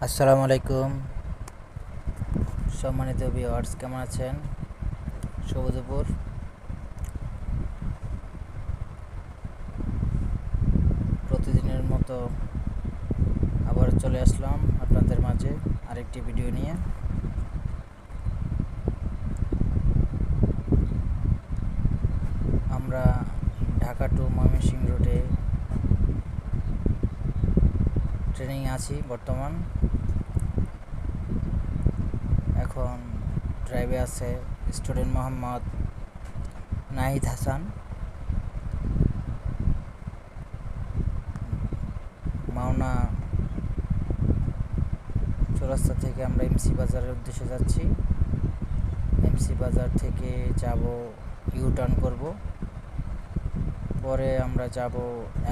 আসসালামু আলাইকুম সম্মানিত ভিউয়ার্স, কেমন আছেন? শুভ দুপুর। প্রতিদিনের মতো আবার চলে আসলাম আপনাদের মাঝে আরেকটি ভিডিও নিয়ে। আমরা ঢাকা টু ময়মনসিংহ রুটে ট্রেনিং আছি বর্তমান। এখন ড্রাইভে আছে স্টুডেন্ট মোহাম্মদ নাহিদ হাসান। মাওনা চৌরাস্তা থেকে আমরা এমসি বাজারের উদ্দেশ্যে যাচ্ছি। এমসি বাজার থেকে যাব ইউটার্ন করব, পরে আমরা যাব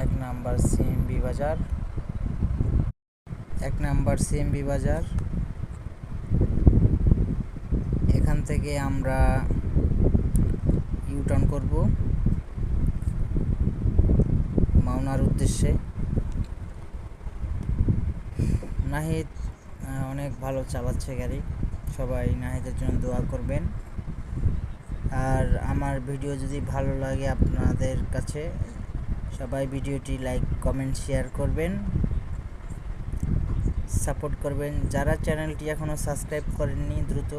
1 নাম্বার সিএমবি বাজার। এখান থেকে আমরা ইউটার্ন করব মাওনার উদ্দেশ্যে। নাহিদ অনেক ভালো চালাচ্ছে গাড়ি, সবাই নাহিদের জন্য দোয়া করবেন। আর আমার ভিডিও যদি ভালো লাগে আপনাদের কাছে, সবাই ভিডিওটি লাইক কমেন্ট শেয়ার করবেন, সাপোর্ট করবেন। যারা চ্যানেলটি এখনও সাবস্ক্রাইব করেননি দ্রুত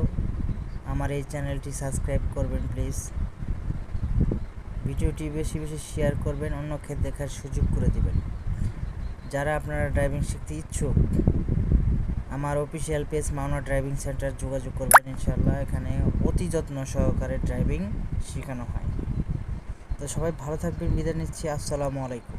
আমার এই চ্যানেলটি সাবস্ক্রাইব করবেন প্লিজ। ভিডিওটি বেশি বেশি শেয়ার করবেন, অন্যকে দেখার সুযোগ করে দিবেন। যারা আপনারা ড্রাইভিং শিখতে ইচ্ছুক, আমার official page Mawna driving centre যোগাযোগ করবেন ইনশাআল্লাহ। এখানে অতি যত্ন সহকারে ড্রাইভিং শেখানো হয়। তো সবাই ভালো থাকবেন, বিদায় নিচ্ছি। আসসালামু আলাইকুম।